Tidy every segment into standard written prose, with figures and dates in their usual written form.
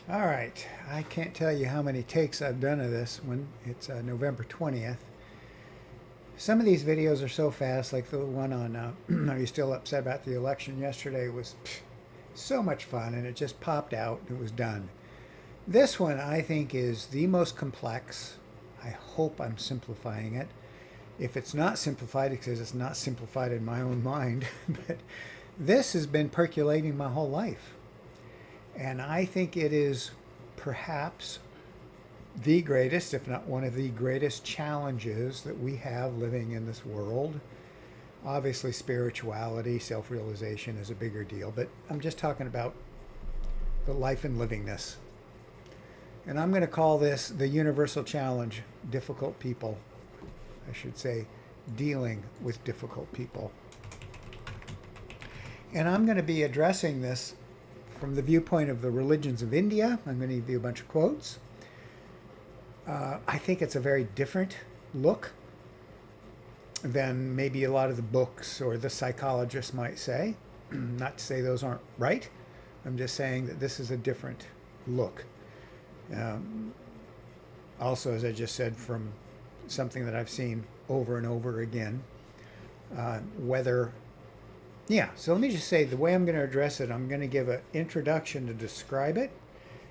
All right, I can't tell you how many takes I've done of this one. It's November 20th. Some of these videos are so fast, like the one on Are You Still Upset About the Election yesterday was so much fun, and it just popped out and it was done. This one I think is the most complex. I hope I'm simplifying it. If it's not simplified, it's because it's not simplified in my own mind, but this has been percolating my whole life. And I think it is perhaps the greatest, if not one of the greatest challenges that we have living in this world. Obviously, spirituality, self realization is a bigger deal, but I'm just talking about the life and livingness. And I'm going to call this the universal challenge difficult people. I should say, dealing with difficult people. And I'm going to be addressing this from the viewpoint of the religions of India. I'm going to give you a bunch of quotes. I think it's a very different look than maybe a lot of the books or the psychologists might say. Not to say those aren't right. I'm just saying that this is a different look. Um, Also, as I just said, from something that I've seen over and over again, whether yeah, so let me just say the way I'm going to address it, I'm going to give an introduction to describe it,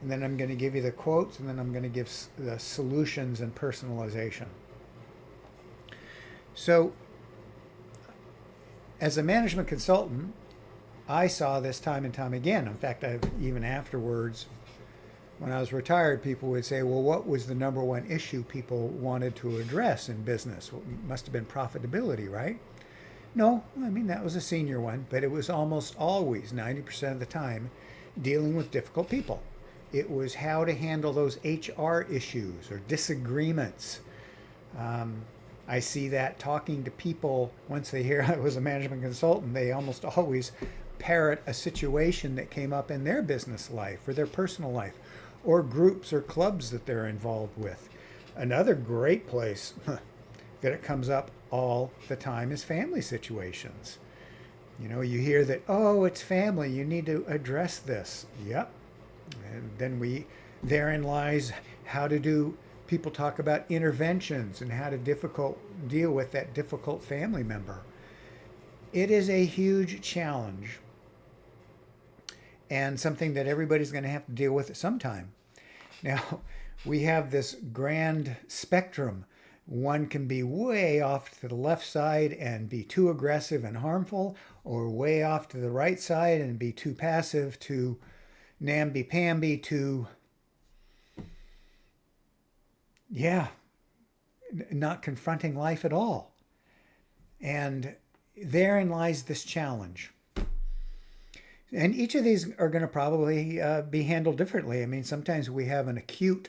and then I'm going to give you the quotes, and then I'm going to give the solutions and personalization. So, as a management consultant, I saw this time and time again. In fact, even afterwards, when I was retired, people would say, well, what was the number one issue people wanted to address in business? Well, it must have been profitability, right? No, I mean, that was a senior one, but it was almost always, 90% of the time, dealing with difficult people. It was how to handle those HR issues or disagreements. Um, I see that talking to people, once they hear I was a management consultant, they almost always parrot a situation that came up in their business life or their personal life or groups or clubs that they're involved with. Another great place that it comes up all the time is family situations. You know, you hear that, oh, it's family, you need to address this. Yep. And then therein lies how to do, people talk about interventions and how to deal with that difficult family member. It is a huge challenge and something that everybody's going to have to deal with at some time. Now, we have this grand spectrum. One can be way off to the left side and be too aggressive and harmful, or way off to the right side and be too passive, too namby-pamby, too, yeah, not confronting life at all. And therein lies this challenge. And each of these are going to probably be handled differently. I mean, sometimes we have an acute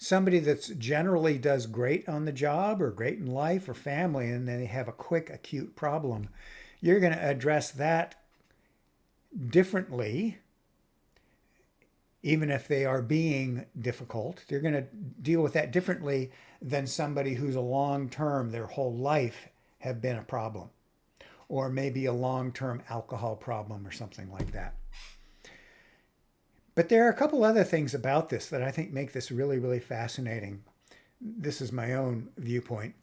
somebody that's generally does great on the job or great in life or family, and then they have a quick acute problem. You're going to address that differently, even if they are being difficult. You're going to deal with that differently than somebody who's a long term, their whole life have been a problem, or maybe a long term alcohol problem or something like that. But there are a couple other things about this that I think make this really, really fascinating. This is my own viewpoint.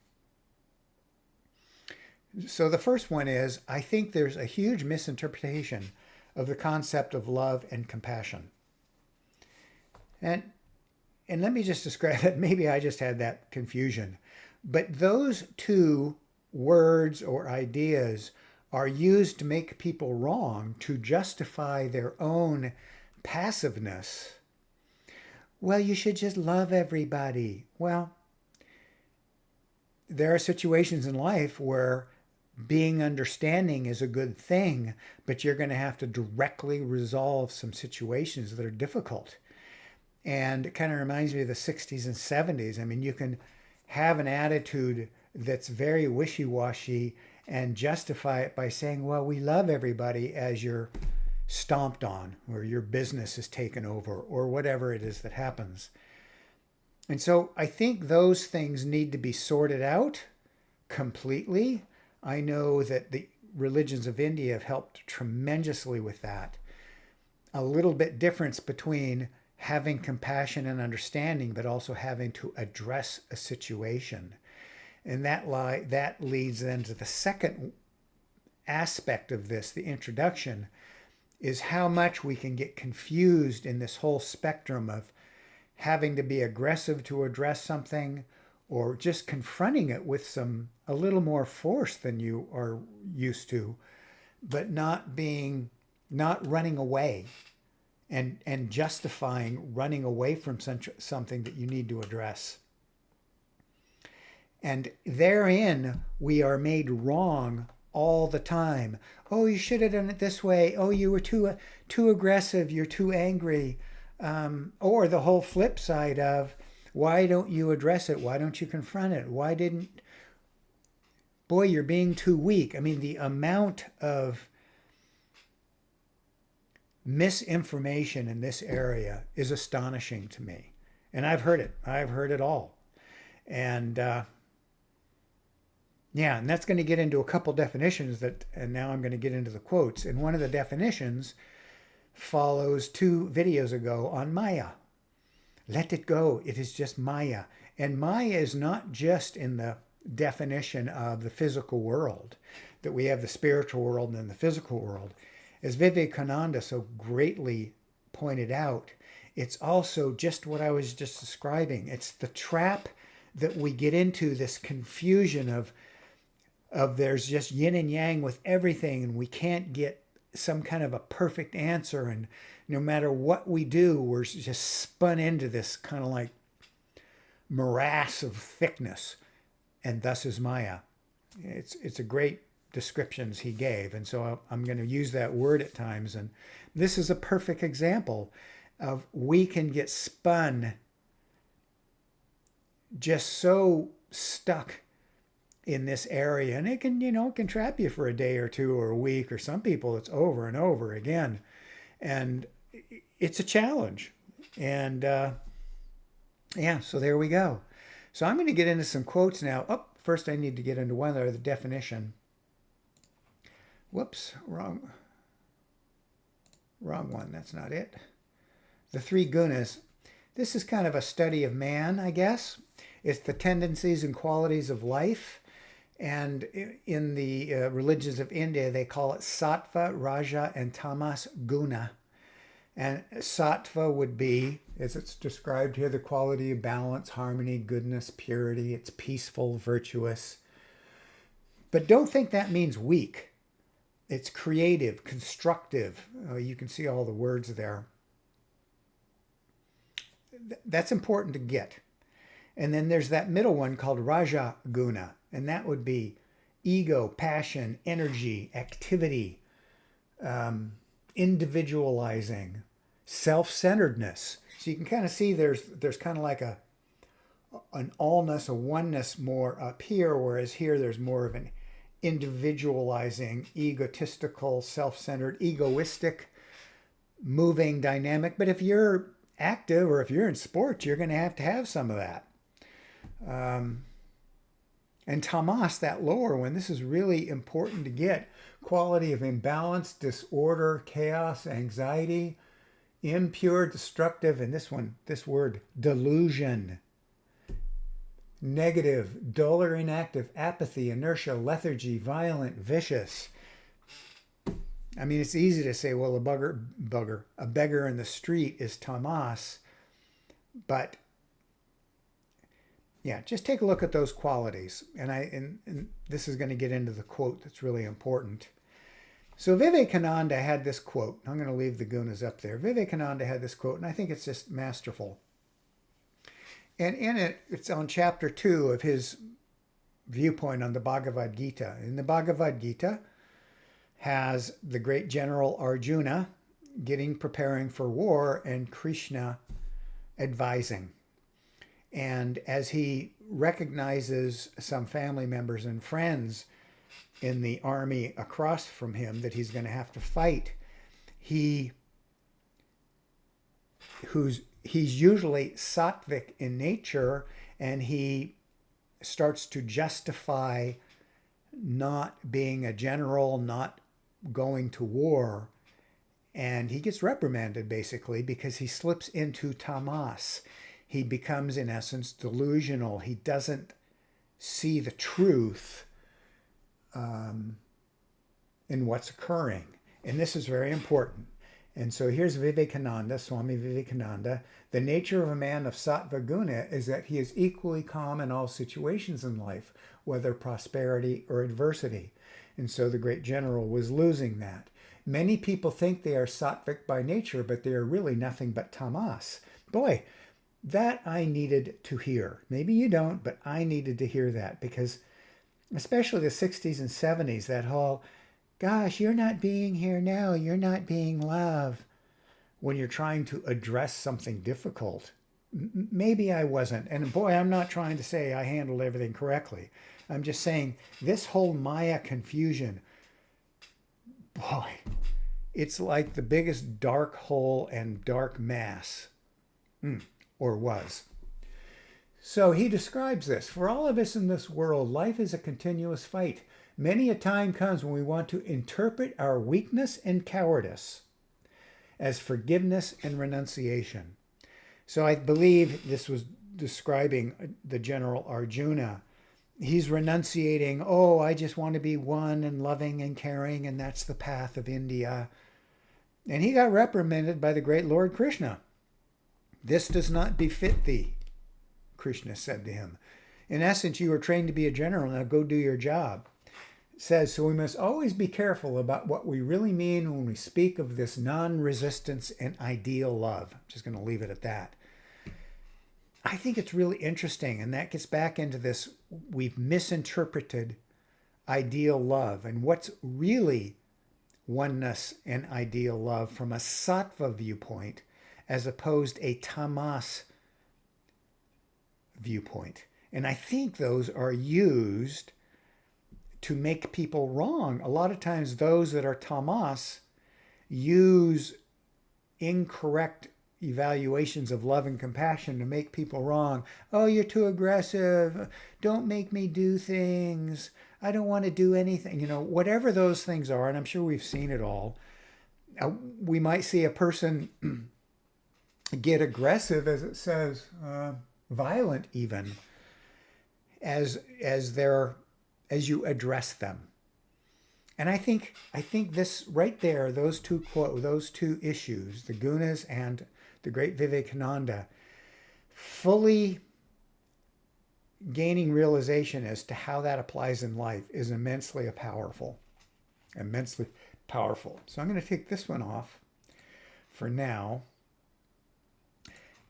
So the first one is I think there's a huge misinterpretation of the concept of love and compassion. And and let me just describe it. Maybe I just had that confusion. But those two words or ideas are used to make people wrong to justify their own passiveness. Well, you should just love everybody. Well, there are situations in life where being understanding is a good thing, but you're going to have to directly resolve some situations that are difficult. And it kind of reminds me of the 60s and 70s. I mean, you can have an attitude that's very wishy washy and justify it by saying, well, we love everybody as you're stomped on or your business is taken over or whatever it is that happens. And so I think those things need to be sorted out completely. I know that the religions of India have helped tremendously with that. A little bit difference between having compassion and understanding, but also having to address a situation. And that leads then to the second aspect of this, the introduction, is how much we can get confused in this whole spectrum of having to be aggressive to address something, or just confronting it with a little more force than you are used to, but not running away and justifying running away from something that you need to address. And therein, we are made wrong all the time. Oh, you should have done it this way. Oh, you were too aggressive. You're too angry. Or the whole flip side of, why don't you address it? Why don't you confront it? Boy, you're being too weak. I mean, the amount of misinformation in this area is astonishing to me. And I've heard it. I've heard it all. And yeah, and that's going to get into a couple definitions and now I'm going to get into the quotes. And one of the definitions follows 2 videos ago on Maya. Let it go. It is just Maya. And Maya is not just in the definition of the physical world, that we have the spiritual world and then the physical world. As Vivekananda so greatly pointed out, it's also just what I was just describing. It's the trap that we get into, this confusion of there's just yin and yang with everything, and we can't get some kind of a perfect answer, and no matter what we do, we're just spun into this kind of like morass of thickness, and thus is Maya. It's a great descriptions he gave, and so I'm going to use that word at times, and this is a perfect example of we can get spun, just so stuck in this area, and it can trap you for a day or two or a week, or some people it's over and over again, and it's a challenge. And yeah, so there we go. So I'm going to get into some quotes now. First I need to get into one other, the definition. Whoops, wrong one. That's not it. The 3 gunas. This is kind of a study of man, I guess. It's the tendencies and qualities of life. And in the religions of India, they call it sattva, raja, and tamas guna. And sattva would be, as it's described here, the quality of balance, harmony, goodness, purity. It's peaceful, virtuous. But don't think that means weak. It's creative, constructive. You can see all the words there. That's important to get. And then there's that middle one called Raja Guna, and that would be ego, passion, energy, activity, individualizing, self-centeredness. So you can kind of see there's kind of like an allness, a oneness more up here, whereas here there's more of an individualizing, egotistical, self-centered, egoistic, moving dynamic. But if you're active or if you're in sports, you're going to have some of that. And tamas, that lower one, this is really important to get. Quality of imbalance, disorder, chaos, anxiety, impure, destructive, and this word, delusion. Negative, dull or inactive, apathy, inertia, lethargy, violent, vicious. I mean, it's easy to say, well, a beggar in the street is tamas, but yeah, just take a look at those qualities. And this is going to get into the quote that's really important. So Vivekananda had this quote. I'm going to leave the gunas up there. Vivekananda had this quote, and I think it's just masterful. And in it, it's on chapter 2 of his viewpoint on the Bhagavad Gita. And the Bhagavad Gita has the great general Arjuna preparing for war, and Krishna advising. And as he recognizes some family members and friends in the army across from him that he's going to have to fight, he's usually sattvic in nature, and he starts to justify not being a general, not going to war. And he gets reprimanded basically because he slips into tamas. He becomes, in essence, delusional. He doesn't see the truth in what's occurring. And this is very important. And so here's Vivekananda, Swami Vivekananda. The nature of a man of sattva guna is that he is equally calm in all situations in life, whether prosperity or adversity. And so the great general was losing that. Many people think they are sattvic by nature, but they are really nothing but tamas. Boy, that I needed to hear. Maybe you don't, but I needed to hear that because especially the 60s and 70s, that whole, gosh, you're not being here now, you're not being love, when you're trying to address something difficult. Maybe I wasn't. And boy, I'm not trying to say I handled everything correctly. I'm just saying this whole Maya confusion, boy, it's like the biggest dark hole and dark mass, or was. So he describes this. For all of us in this world, life is a continuous fight. Many a time comes when we want to interpret our weakness and cowardice as forgiveness and renunciation. So I believe this was describing the General Arjuna. He's renunciating, oh, I just want to be one and loving and caring, and that's the path of India. And he got reprimanded by the great Lord Krishna. This does not befit thee, Krishna said to him. In essence, you were trained to be a general, now go do your job. It says, so we must always be careful about what we really mean when we speak of this non-resistance and ideal love. I'm just going to leave it at that. I think it's really interesting, and that gets back into this, we've misinterpreted ideal love and what's really oneness and ideal love from a sattva viewpoint as opposed a tamas viewpoint. And I think those are used to make people wrong. A lot of times those that are tamas use incorrect evaluations of love and compassion to make people wrong. Oh, you're too aggressive. Don't make me do things. I don't want to do anything. You know, whatever those things are, and I'm sure we've seen it all. We might see a person get aggressive, as it says, violent even, as you address them. And I think this right there, those two issues, the gunas and the great Vivekananda, fully gaining realization as to how that applies in life is immensely powerful. So I'm going to take this one off for now.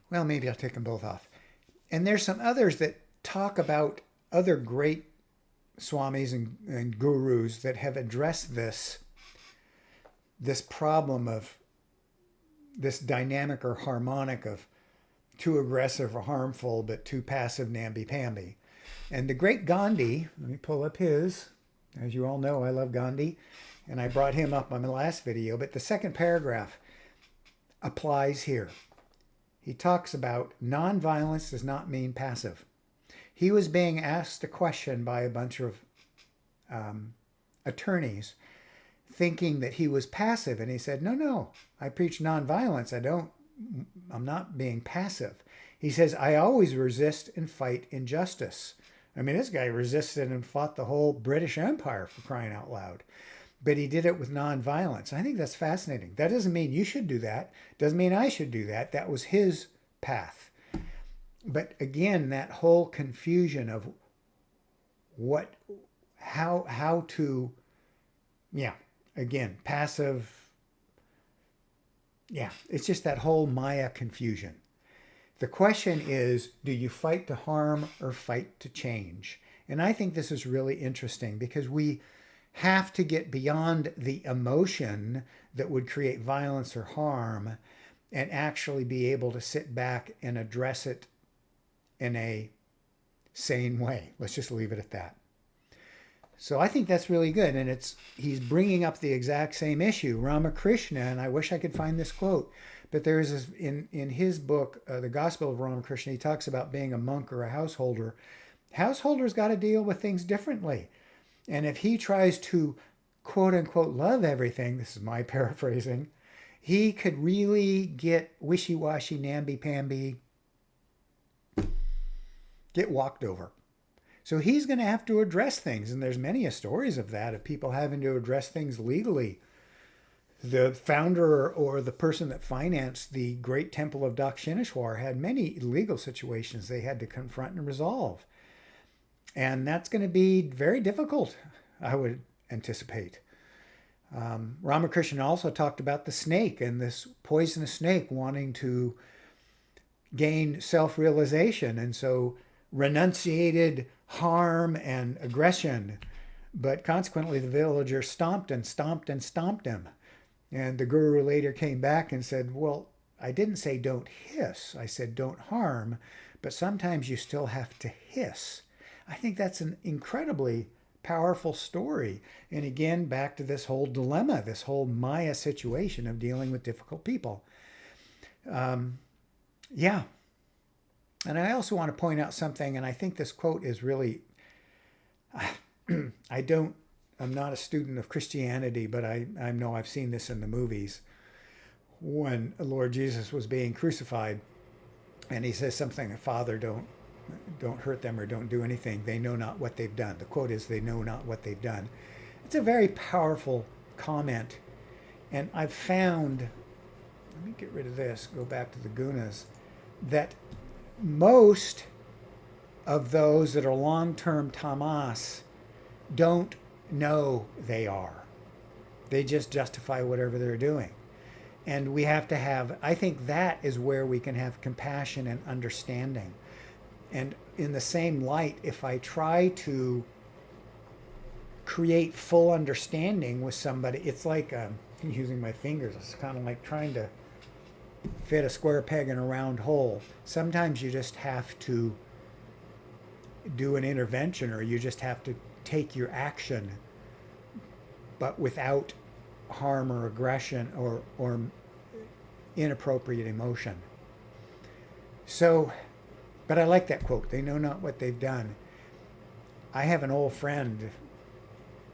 Well, maybe I'll take them both off. And there's some others that talk about other great swamis and gurus that have addressed this problem of this dynamic or harmonic of too aggressive or harmful, but too passive, namby-pamby. And the great Gandhi, let me pull up his. As you all know, I love Gandhi, and I brought him up on my last video, but the second paragraph applies here. He talks about nonviolence does not mean passive. He was being asked a question by a bunch of attorneys thinking that he was passive. And he said, no, I preach nonviolence. I'm not being passive. He says, I always resist and fight injustice. I mean, this guy resisted and fought the whole British Empire, for crying out loud. But he did it with nonviolence. I think that's fascinating. That doesn't mean you should do that. Doesn't mean I should do that. That was his path. But again, that whole confusion of how to, again, passive. Yeah, it's just that whole Maya confusion. The question is, do you fight to harm or fight to change? And I think this is really interesting because we have to get beyond the emotion that would create violence or harm and actually be able to sit back and address it in a sane way. Let's just leave it at that. So I think that's really good. And he's bringing up the exact same issue. Ramakrishna, and I wish I could find this quote, but there is this, in his book, The Gospel of Ramakrishna, he talks about being a monk or a householder. Householders got to deal with things differently. And if he tries to, quote unquote, love everything, this is my paraphrasing, he could really get wishy-washy, namby-pamby, get walked over. So he's going to have to address things, and there's many stories of that, of people having to address things legally. The founder or the person that financed the great temple of Dakshineshwar had many legal situations they had to confront and resolve. And that's going to be very difficult, I would anticipate. Ramakrishna also talked about the snake and this poisonous snake wanting to gain self-realization, and so renunciated harm and aggression. But consequently, the villager stomped and stomped and stomped him. And the guru later came back and said, well, I didn't say don't hiss. I said don't harm, but sometimes you still have to hiss. I think that's an incredibly powerful story. And again, back to this whole dilemma, this whole Maya situation of dealing with difficult people. Yeah. And I also want to point out something, and I think this quote is really, I'm not a student of Christianity, but I know I've seen this in the movies. When Lord Jesus was being crucified, and he says something, Father, don't hurt them or don't do anything. They know not what they've done. The quote is, they know not what they've done. It's a very powerful comment. And I've found, let me get rid of this, go back to the gunas, that most of those that are long-term tamas don't know they are. They just justify whatever they're doing. And we have to have, I think that is where we can have compassion and understanding. And in the same light, if I try to create full understanding with somebody, it's like, I'm using my fingers, it's kind of like trying to fit a square peg in a round hole. Sometimes you just have to do an intervention, or you just have to take your action, but without harm or aggression or inappropriate emotion. So, but I like that quote, they know not what they've done. I have an old friend,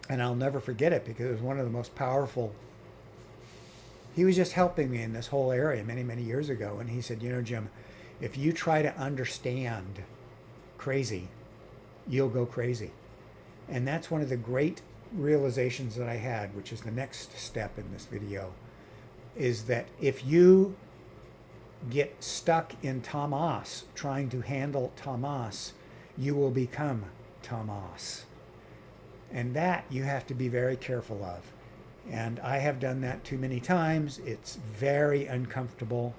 and I'll never forget it because it was one of the most powerful. He was just helping me in this whole area many, many years ago. And he said, you know, Jim, if you try to understand crazy, you'll go crazy. And that's one of the great realizations that I had, which is the next step in this video, is that if you get stuck in tamas, trying to handle tamas, you will become tamas. And that you have to be very careful of. And I have done that too many times. It's very uncomfortable.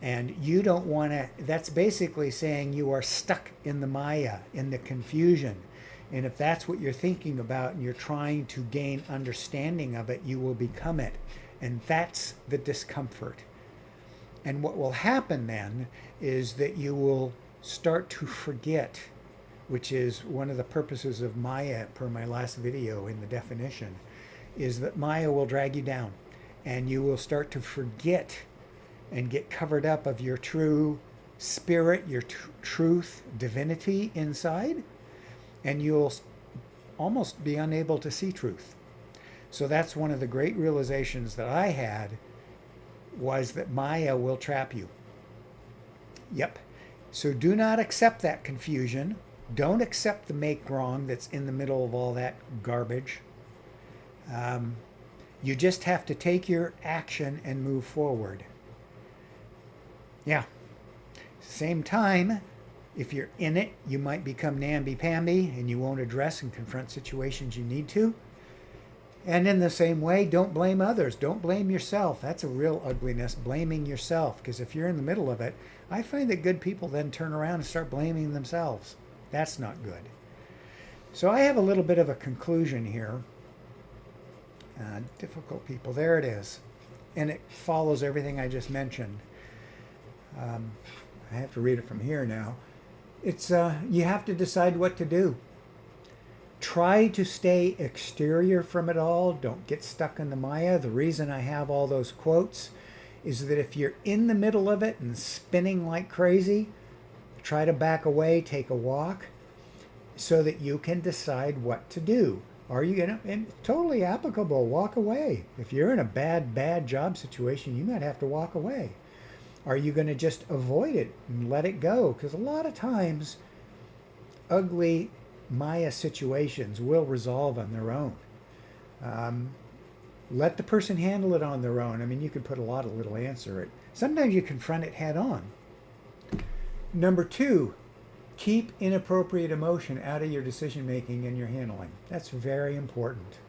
And you don't want to, that's basically saying you are stuck in the Maya, in the confusion. And if that's what you're thinking about and you're trying to gain understanding of it, you will become it. And that's the discomfort. And what will happen then is that you will start to forget, which is one of the purposes of Maya, per my last video in the definition, is that Maya will drag you down and you will start to forget and get covered up of your true spirit, your truth, divinity inside, and you'll almost be unable to see truth. So that's one of the great realizations that I had, was that Maya will trap you. Yep. So do not accept that confusion. Don't accept the make wrong that's in the middle of all that garbage. You just have to take your action and move forward. Yeah. Same time, if you're in it, you might become namby-pamby and you won't address and confront situations you need to. And in the same way, don't blame others. Don't blame yourself. That's a real ugliness, blaming yourself. Because if you're in the middle of it, I find that good people then turn around and start blaming themselves. That's not good. So I have a little bit of a conclusion here. Difficult people. There it is. And it follows everything I just mentioned. I have to read it from here now. It's you have to decide what to do. Try to stay exterior from it all. Don't get stuck in the Maya. The reason I have all those quotes is that if you're in the middle of it and spinning like crazy, try to back away, take a walk, so that you can decide what to do. Are you gonna, and totally applicable, walk away. If you're in a bad job situation, you might have to walk away. Are you going to just avoid it and let it go? Because a lot of times, ugly Maya situations will resolve on their own. Um, Let the person handle it on their own. I mean, you could put a lot of little answer it. Sometimes you confront it head on. Number two, keep inappropriate emotion out of your decision making and your handling. That's very important.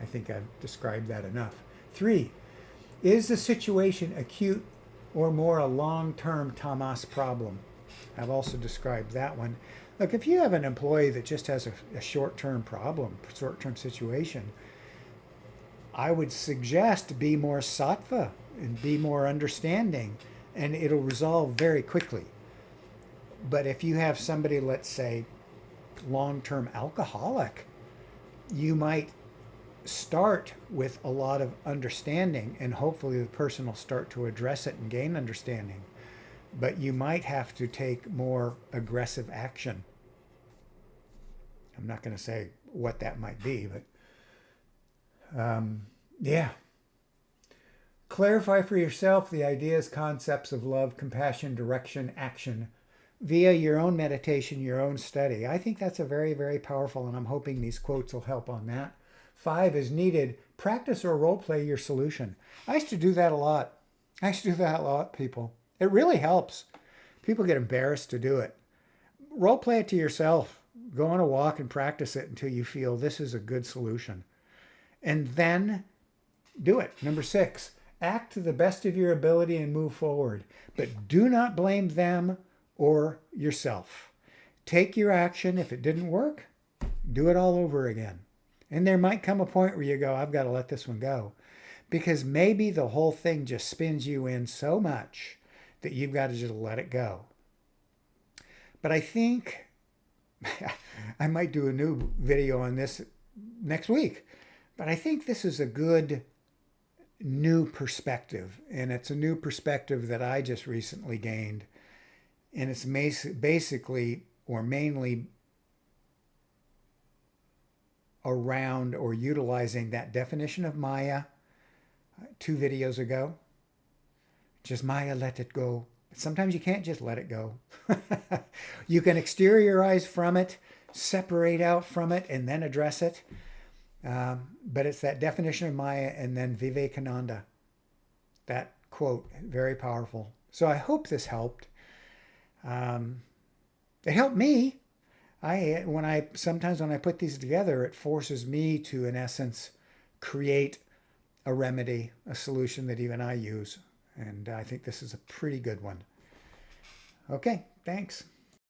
I think I've described that enough. Three, is the situation acute or more a long-term tamas problem? I've also described that one. Look, if you have an employee that just has a short-term problem, short-term situation, I would suggest be more sattva and be more understanding, and it'll resolve very quickly. But if you have somebody, let's say, long-term alcoholic, you might start with a lot of understanding, and hopefully the person will start to address it and gain understanding. But you might have to take more aggressive action. I'm not going to say what that might be, but yeah. Clarify for yourself the ideas, concepts of love, compassion, direction, action via your own meditation, your own study. I think that's a very, very powerful, and I'm hoping these quotes will help on that. 5 is needed. Practice or role play your solution. I used to do that a lot. People. It really helps. People get embarrassed to do it. Role play it to yourself. Go on a walk and practice it until you feel this is a good solution. And then do it. Number 6, act to the best of your ability and move forward. But do not blame them or yourself. Take your action. If it didn't work, do it all over again. And there might come a point where you go, I've got to let this one go. Because maybe the whole thing just spins you in so much that you've got to just let it go. But I think I might do a new video on this next week. But I think this is a good new perspective. And it's a new perspective that I just recently gained. And it's basically or mainly around or utilizing that definition of Maya 2 videos ago. Just Maya, let it go. Sometimes you can't just let it go. You can exteriorize from it, separate out from it, and then address it. But it's that definition of Maya and then Vivekananda. That quote, very powerful. So I hope this helped. It helped me. Sometimes when I put these together, it forces me to, in essence, create a remedy, a solution that even I use. And I think this is a pretty good one. Okay, thanks.